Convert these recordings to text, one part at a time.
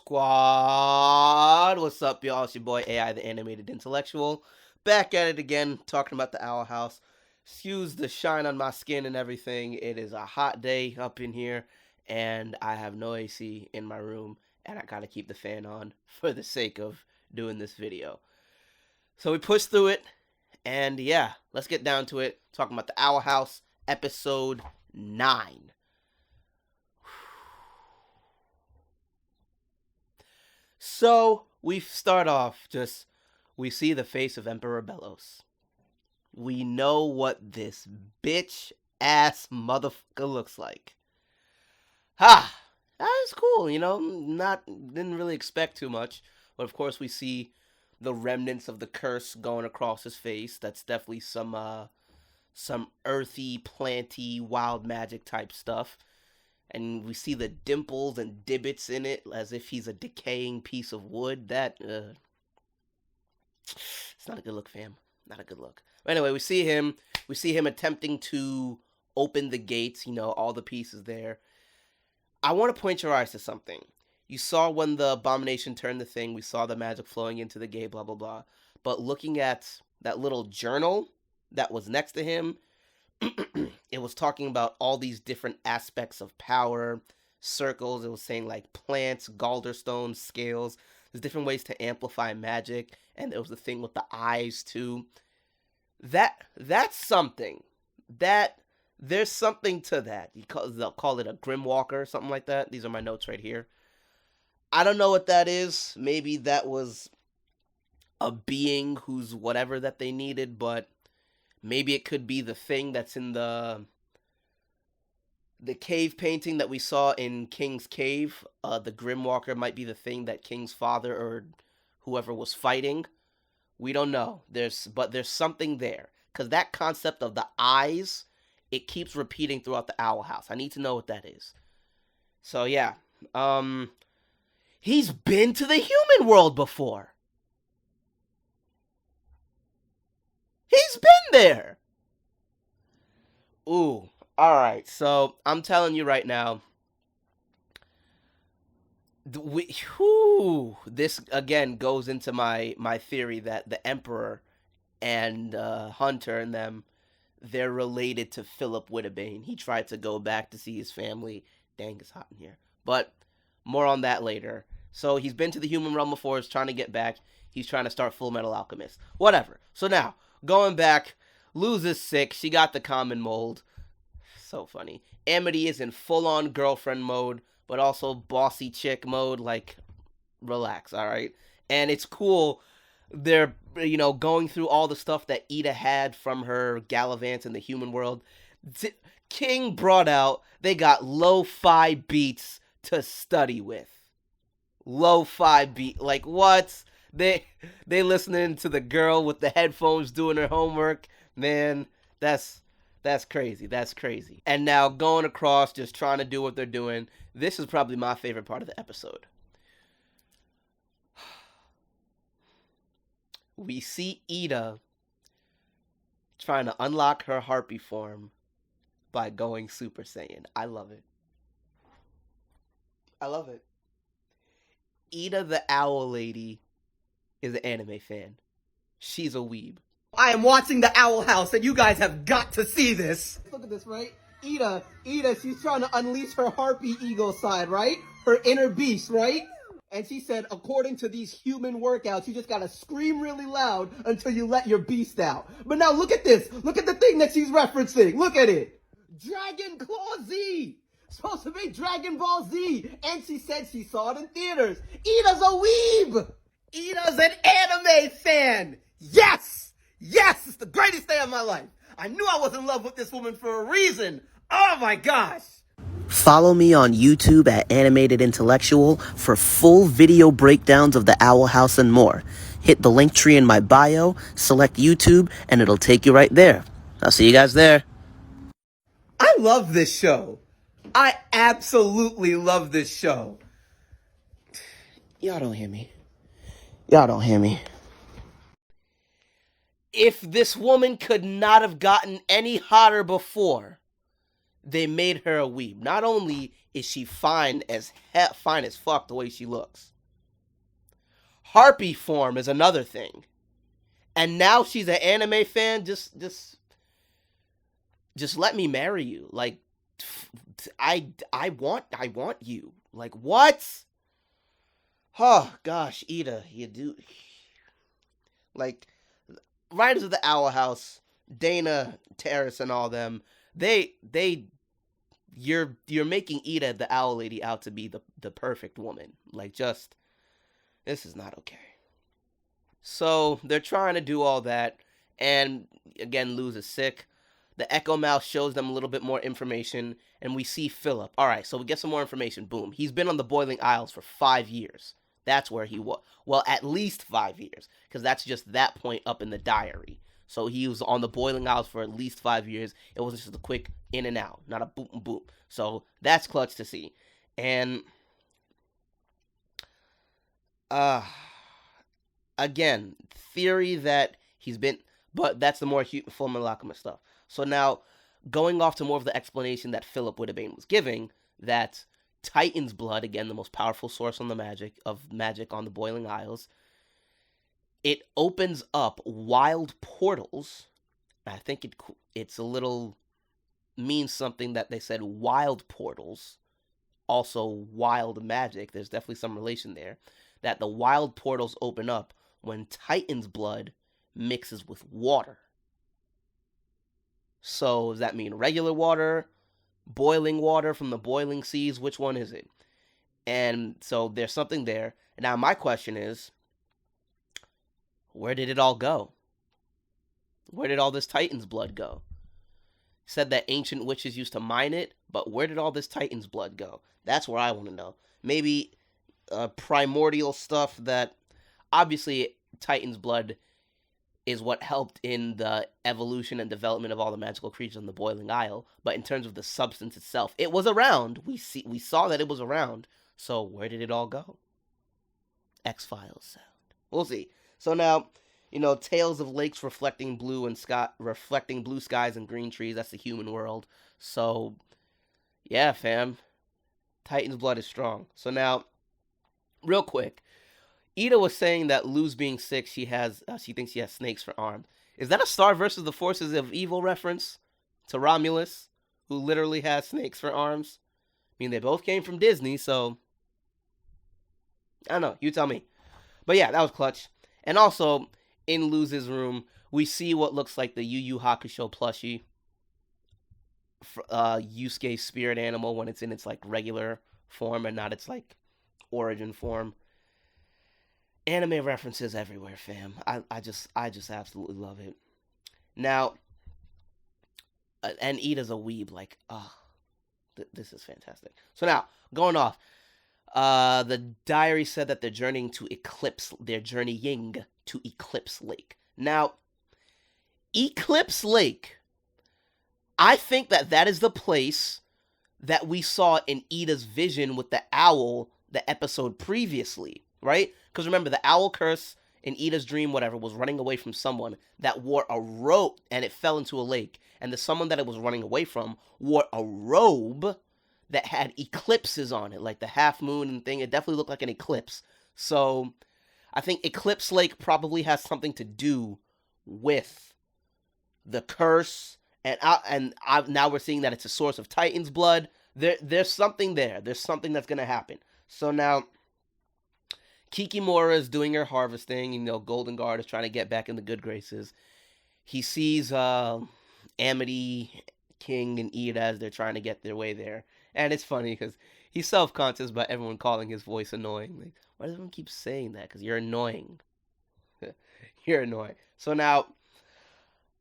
Squad, what's up, y'all? It's your boy AI, the Animated Intellectual, back at it again, talking about the Owl House. Excuse the shine on my skin and everything. It is a hot day up in here, and I have no AC in my room, and I gotta keep the fan on for the sake of doing this video. So we pushed through it, and yeah, let's get down to it. Talking about the Owl House, episode 9. So, we start off we see the face of Emperor Belos. We know what this bitch-ass motherfucker looks like. That is cool, didn't really expect too much. But of course we see the remnants of the curse going across his face. That's definitely some earthy, planty, wild magic type stuff. And we see the dimples and divots in it as if he's a decaying piece of wood. It's not a good look, fam. Not a good look. But anyway, we see him attempting to open the gates, all the pieces there. I want to point your eyes to something. You saw when the abomination turned the thing, we saw the magic flowing into the gate, blah, blah, blah. But looking at that little journal that was next to him, it was talking about all these different aspects of power, circles. It was saying like plants, galderstones, scales. There's different ways to amplify magic, and there was the thing with the eyes too. That's something. There's something to that. They'll call it a Grimwalker or something like that. These are my notes right here. I don't know what that is. Maybe that was a being who's whatever that they needed, but maybe it could be the thing that's in the cave painting that we saw in King's Cave. The Grimwalker might be the thing that King's father or whoever was fighting. We don't know. There's something there. Because that concept of the eyes, it keeps repeating throughout the Owl House. I need to know what that is. So yeah. He's been to the human world before. He's been there. Ooh. Alright, so I'm telling you right now. This again goes into my theory that the Emperor and Hunter and them, they're related to Philip Wittebane. He tried to go back to see his family. Dang, it's hot in here. But more on that later. So he's been to the human realm before. He's trying to get back. He's trying to start Full Metal Alchemist. Whatever. So now, going back, Luz is sick. She got the common mold. So funny. Amity is in full-on girlfriend mode, but also bossy chick mode. Like, relax, alright? And it's cool. They're, going through all the stuff that Ida had from her gallivants in the human world. King brought out, they got lo-fi beats to study with. Lo-fi beat. Like, what? They listening to the girl with the headphones doing her homework. Man, that's crazy. That's crazy. And now going across, just trying to do what they're doing. This is probably my favorite part of the episode. We see Ida trying to unlock her harpy form by going Super Saiyan. I love it. I love it. Ida the Owl Lady is an anime fan. She's a weeb. I am watching the Owl House, and you guys have got to see this. Look at this, right? Ida, she's trying to unleash her harpy ego side, right? Her inner beast, right? And she said, according to these human workouts, you just gotta scream really loud until you let your beast out. But now look at this. Look at the thing that she's referencing. Look at it. Dragon Claw Z. Supposed to be Dragon Ball Z. And she said she saw it in theaters. Ida's a weeb. Ida's an anime fan. Yes! Yes! It's the greatest day of my life. I knew I was in love with this woman for a reason. Oh my gosh. Follow me on YouTube at Animated Intellectual for full video breakdowns of the Owl House and more. Hit the link tree in my bio, select YouTube, and it'll take you right there. I'll see you guys there. I love this show. I absolutely love this show. Y'all don't hear me. Y'all don't hear me. If this woman could not have gotten any hotter before, they made her a weeb. Not only is she fine as fuck the way she looks, Harpy form is another thing. And now she's an anime fan. Just let me marry you. Like, I want you. Like, what? Oh gosh, Ida, you do. Like, Riders of the Owl House, Dana, Terrace, and all them. You're making Ida the Owl Lady out to be the perfect woman. Like, just, this is not okay. So they're trying to do all that, and again, Luz is sick. The Echo Mouse shows them a little bit more information, and we see Philip. All right, so we get some more information. Boom. He's been on the Boiling Isles for 5 years. That's where he was. Well, at least 5 years, because that's just that point up in the diary. So he was on the Boiling Isles for at least 5 years. It wasn't just a quick in and out, not a boop and boop. So that's clutch to see. And again, theory that he's been, but that's the more Fullmetal Alchemist stuff. So now, going off to more of the explanation that Philip Wittebane was giving, that Titan's blood, again, the most powerful source on the magic on the Boiling Isles, it opens up wild portals. I think it's a little, means something that they said wild portals, also wild magic. There's definitely some relation there. That the wild portals open up when Titan's blood mixes with water. So does that mean regular water, boiling water from the boiling seas? Which one is it? And so there's something there. Now my question is, where did it all go? Where did all this Titan's blood go? Said that ancient witches used to mine it, but where did all this Titan's blood go? That's where I want to know. Maybe primordial stuff that, obviously, Titan's blood is what helped in the evolution and development of all the magical creatures on the Boiling Isle. But in terms of the substance itself, it was around. We saw that it was around. So where did it all go? X-Files sound. We'll see. So now, tales of lakes reflecting blue skies and green trees. That's the human world. So, yeah, fam. Titan's blood is strong. So now, real quick, Ida was saying that Luz being sick, she thinks she has snakes for arms. Is that a Star versus the Forces of Evil reference to Romulus, who literally has snakes for arms? I mean, they both came from Disney, so I don't know. You tell me. But yeah, that was clutch. And also, in Luz's room, we see what looks like the Yu Yu Hakusho plushie, Yusuke's spirit animal when it's in its like regular form and not its like origin form. Anime references everywhere, fam. I just absolutely love it. Now, and Ida's a weeb. Like, this is fantastic. So now, going off. The diary said that they're journeying to Eclipse Lake. Now, Eclipse Lake, I think that is the place that we saw in Ida's vision with the owl, the episode previously, right? Because remember, the owl curse in Ida's dream, whatever, was running away from someone that wore a robe, and it fell into a lake. And the someone that it was running away from wore a robe that had eclipses on it, like the half moon and thing. It definitely looked like an eclipse. So I think Eclipse Lake probably has something to do with the curse. And now we're seeing that it's a source of Titan's blood. There's something there. There's something that's going to happen. So now, Kikimora is doing her harvesting. Golden Guard is trying to get back in the good graces. He sees Amity, King, and Ida as they're trying to get their way there. And it's funny because he's self-conscious about everyone calling his voice annoying. Like, why does everyone keep saying that? Because you're annoying. You're annoying. So now,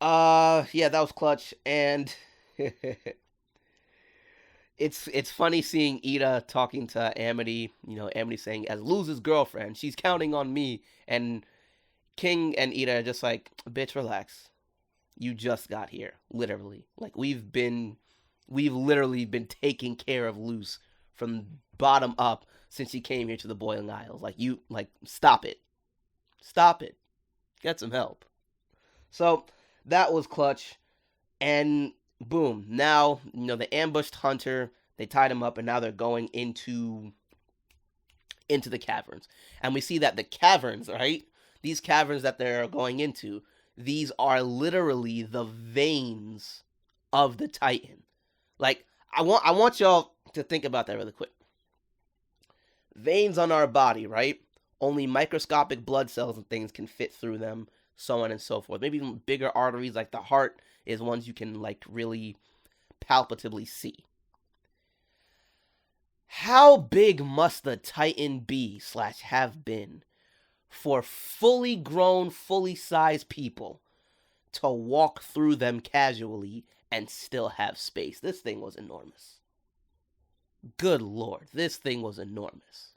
yeah, that was clutch. And it's funny seeing Ida talking to Amity. Amity saying, as Luz's girlfriend, she's counting on me. And King and Ida are just like, bitch, relax. You just got here. Literally. Like, we've literally been taking care of Luz from bottom up since she came here to the Boiling Isles. Stop it. Stop it. Get some help. So, that was clutch. And boom. Now, they ambushed Hunter. They tied him up, and now they're going into into the caverns. And we see that the caverns, right? These caverns that they're going into, these are literally the veins of the Titan. Like, I want y'all to think about that really quick. Veins on our body, right? Only microscopic blood cells and things can fit through them, so on and so forth. Maybe even bigger arteries, like the heart is ones you can like really palpatably see. How big must the Titan be / have been for fully grown, fully sized people to walk through them casually and still have space? This thing was enormous. Good Lord, this thing was enormous.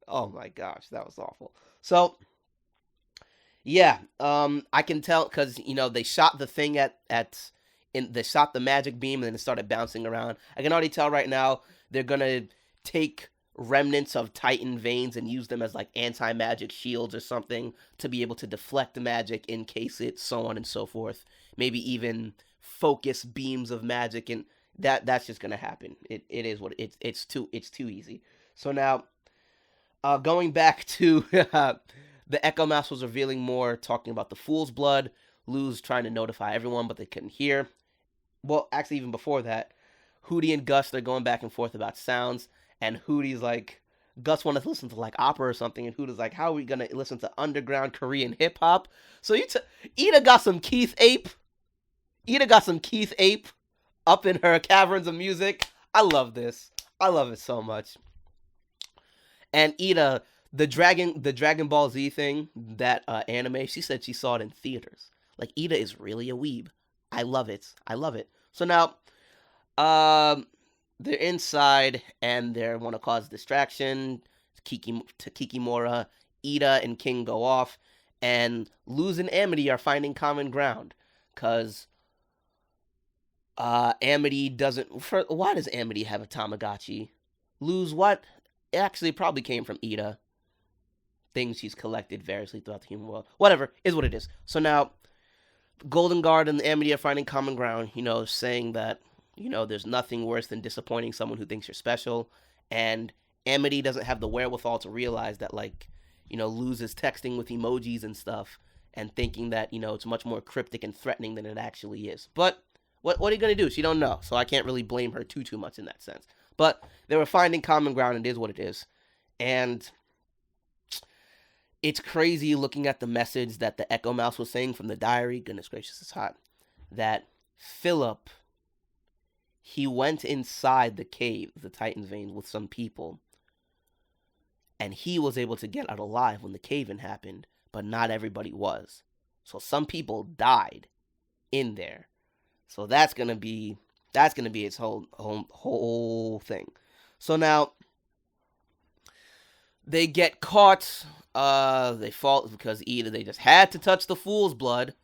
Oh my gosh, that was awful. So, yeah, I can tell because they shot the thing they shot the magic beam and then it started bouncing around. I can already tell right now they're gonna take remnants of Titan veins and use them as like anti-magic shields or something to be able to deflect the magic in case it, so on and so forth. Maybe even focus beams of magic, and that's just gonna happen. It is what it's too easy. So now, going back to the Echo Mouse was revealing more, talking about the Fool's Blood. Lou's trying to notify everyone, but they couldn't hear. Well, actually, even before that, Hootie and Gus, they're going back and forth about sounds, and Hootie's like, Gus wanted to listen to like opera or something, and Hootie's like, how are we gonna listen to underground Korean hip hop? So Ida got some Keith Ape. Ida got some Keith Ape up in her caverns of music. I love this. I love it so much. And Ida, the Dragon Ball Z thing, that anime, she said she saw it in theaters. Like, Ida is really a weeb. I love it. I love it. So now, they're inside and they want to cause distraction to Kikimora. Ida and King go off, and Luz and Amity are finding common ground because Amity doesn't. Why does Amity have a Tamagotchi? Luz, what? It actually probably came from Ida. Things she's collected variously throughout the human world. Whatever, is what it is. So now, Golden Guard and Amity are finding common ground, saying that, there's nothing worse than disappointing someone who thinks you're special. And Amity doesn't have the wherewithal to realize that, Luz is texting with emojis and stuff and thinking that, it's much more cryptic and threatening than it actually is. But what are you going to do? She don't know, so I can't really blame her too much in that sense. But they were finding common ground, and it is what it is. And it's crazy looking at the message that the Echo Mouse was saying from the diary. Goodness gracious, it's hot. That Philip, he went inside the cave, the Titan veins, with some people. And he was able to get out alive when the cave-in happened, but not everybody was. So some people died in there. So that's gonna be its whole thing. So now they get caught. They fall because either they just had to touch the Fool's Blood,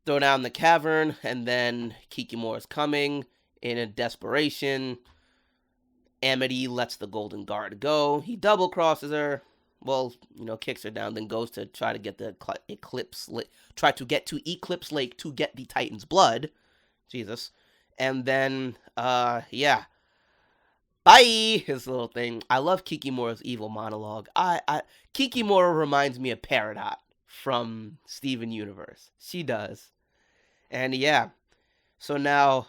throw down the cavern, and then Kikimora's coming in a desperation. Amity lets the Golden Guard go. He double crosses her. Well, kicks her down, then goes to try to get the Eclipse Eclipse Lake to get the Titan's blood. Jesus. And then, bye! His little thing. I love Kikimora's evil monologue. Kikimora reminds me of Peridot from Steven Universe. She does. And yeah. So now,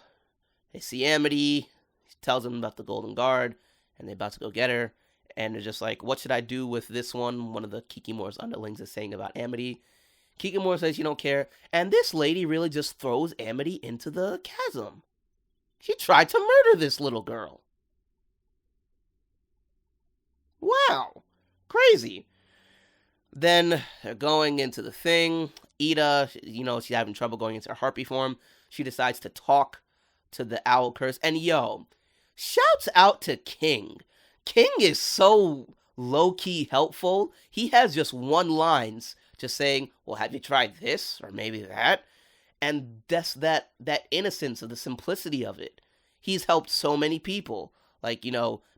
they see Amity. She tells them about the Golden Guard. And they're about to go get her. And they're just like, what should I do with this one? One of the Kikimora's underlings is saying about Amity. Kikimora says you don't care. And this lady really just throws Amity into the chasm. She tried to murder this little girl. Wow. Crazy. Then they're going into the thing. Ida, she's having trouble going into her harpy form. She decides to talk to the owl curse. And shouts out to King. King is so low-key helpful. He has just one lines just saying, well, have you tried this? Or maybe that? And that's that innocence of the simplicity of it. He's helped so many people. Like,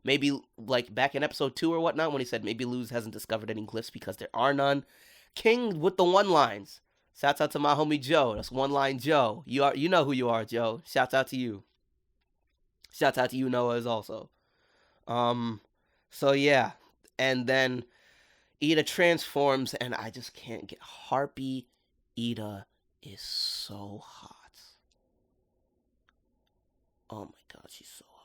maybe like back in episode 2 or whatnot when he said maybe Luz hasn't discovered any glyphs because there are none. King with the one-lines. Shouts out to my homie Joe. That's one-line Joe. You know who you are, Joe. Shouts out to you. Shouts out to you, Noah, as also. So yeah, and then Ida transforms, and I just can't get Harpy. Ida is so hot. Oh my god, she's so hot.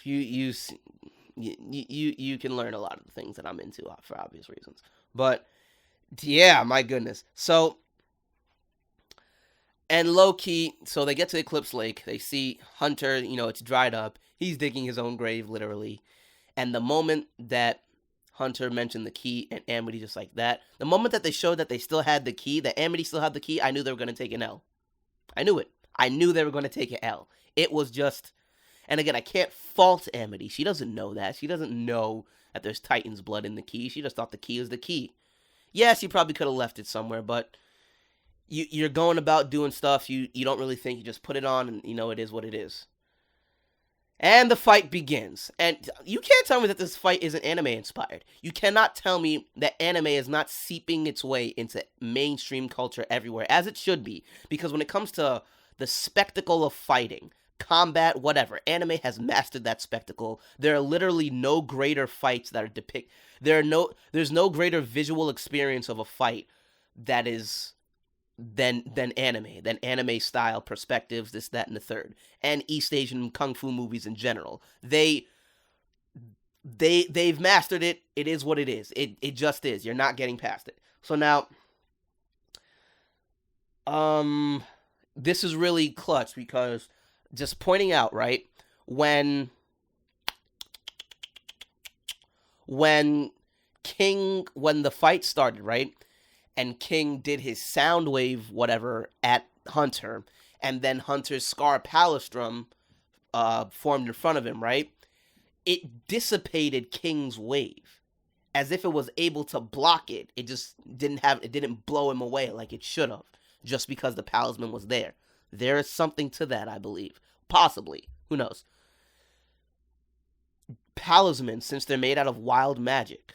You can learn a lot of the things that I'm into for obvious reasons, but yeah, my goodness. So, and low key, so they get to Eclipse Lake. They see Hunter. It's dried up. He's digging his own grave, literally. And the moment that Hunter mentioned the key and Amity just like that, the moment that they showed that they still had the key, that Amity still had the key, I knew they were going to take an L. I knew it. I knew they were going to take an L. It was just, and again, I can't fault Amity. She doesn't know that. She doesn't know that there's Titan's blood in the key. She just thought the key is the key. Yeah, she probably could have left it somewhere, but you're going about doing stuff you don't really think. You just put it on, and it is what it is. And the fight begins. And you can't tell me that this fight isn't anime inspired. You cannot tell me that anime is not seeping its way into mainstream culture everywhere, as it should be. Because when it comes to the spectacle of fighting, combat, whatever, anime has mastered that spectacle. There are literally no greater fights that are depicted. There's no greater visual experience of a fight that is than anime style perspectives, this, that, and the third, and East Asian kung fu movies in general. They've mastered it. It is what it is. It just is. You're not getting past it. So now, this is really clutch because just pointing out, right, when the fight started, right, and King did his sound wave whatever at Hunter, and then Hunter's Scar Palistrom formed in front of him, right? It dissipated King's wave as if it was able to block it. It just didn't blow him away like it should have, just because the Palisman was there. There is something to that, I believe. Possibly. Who knows? Palisman, since they're made out of wild magic,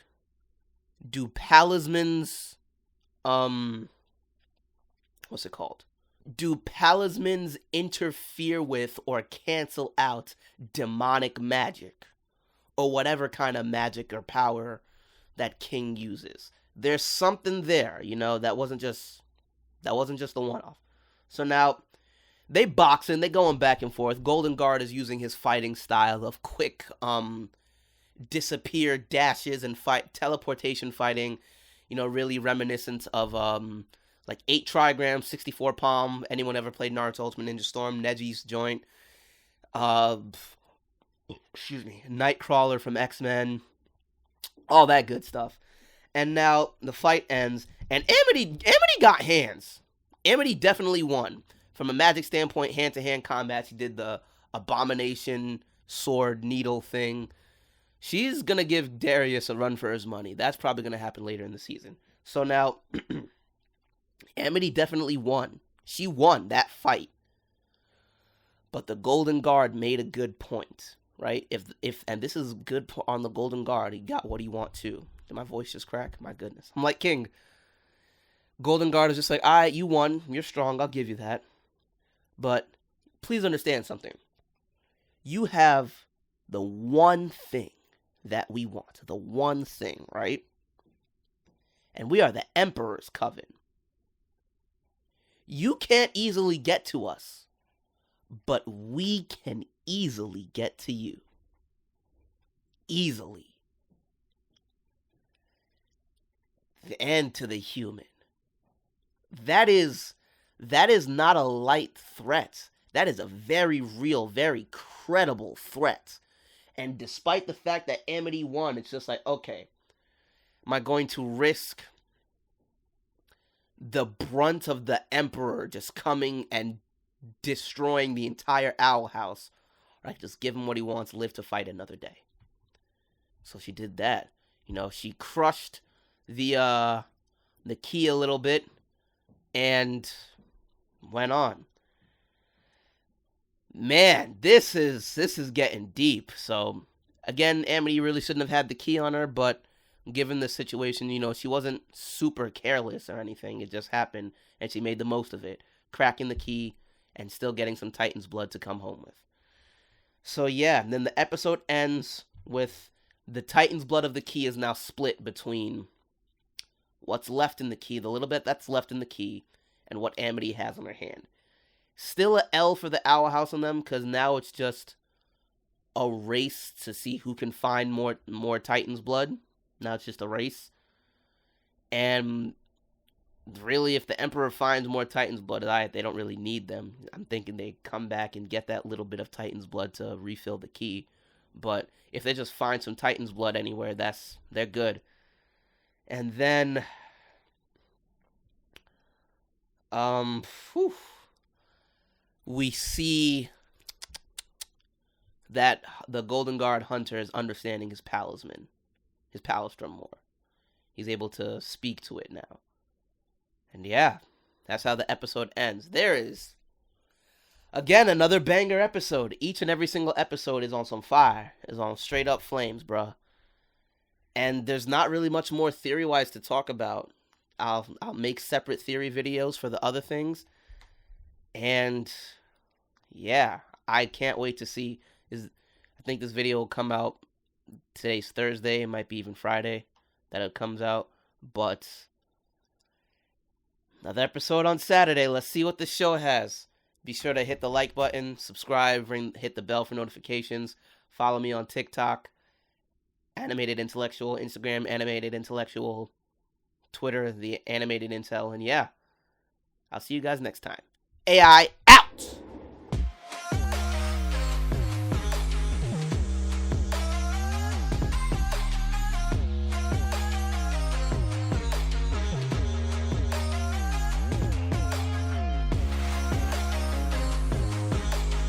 do Palismans what's it called? Do Palismans interfere with or cancel out demonic magic? Or whatever kind of magic or power that King uses. There's something there, that wasn't just the one-off. So now, they boxing, they going back and forth. Golden Guard is using his fighting style of quick, disappear dashes and teleportation fighting, really reminiscent of, like 8 trigrams, 64 palm. Anyone ever played Naruto Ultimate Ninja Storm? Neji's joint. Nightcrawler from X-Men. All that good stuff. And now the fight ends, and Amity got hands. Amity definitely won. From a magic standpoint, hand-to-hand combat, she did the abomination sword needle thing. She's going to give Darius a run for his money. That's probably going to happen later in the season. So now, Amity definitely won. She won that fight. But the Golden Guard made a good point, right? And this is good on the Golden Guard. He got what he want too. Did my voice just crack? My goodness. I'm like King. Golden Guard is just like, all right, you won. You're strong. I'll give you that. But please understand something. You have the one thing that we want. The one thing, right? And we are the Emperor's Coven. You can't easily get to us, but we can easily get to you. Easily. And to the human. That is not a light threat. That is a very real, very credible threat. And despite the fact that Amity won, it's just like, okay, am I going to risk the brunt of the Emperor just coming and destroying the entire Owl House? Or I can just give him what he wants, live to fight another day. So she did that. She crushed the key a little bit and went on. Man, this is getting deep. So, again, Amity really shouldn't have had the key on her, but given the situation, she wasn't super careless or anything. It just happened, and she made the most of it. Cracking the key, and still getting some Titan's blood to come home with. So yeah, and then the episode ends with the Titan's blood of the key is now split between what's left in the key, the little bit that's left in the key, and what Amity has on her hand. Still a L for the Owl House on them, because now it's just a race to see who can find more Titan's blood. Now it's just a race. And really, if the Emperor finds more Titan's blood, they don't really need them. I'm thinking they come back and get that little bit of Titan's blood to refill the key. But if they just find some Titan's blood anywhere, they're good. And then, we see that the Golden Guard Hunter is understanding his Pallasdrum more. He's able to speak to it now. And yeah, that's how the episode ends. There is, again, another banger episode. Each and every single episode is on some fire. Is on straight up flames, bruh. And there's not really much more theory-wise to talk about. I'll make separate theory videos for the other things. And yeah, I can't wait to see. I think this video will come out, today's Thursday, it might be even Friday that it comes out. But another episode on Saturday. Let's see what the show has. Be sure to hit the like button, subscribe, hit the bell for notifications. Follow me on TikTok, Animated Intellectual, Instagram, Animated Intellectual, Twitter, The Animated Intel, and yeah, I'll see you guys next time. AI out!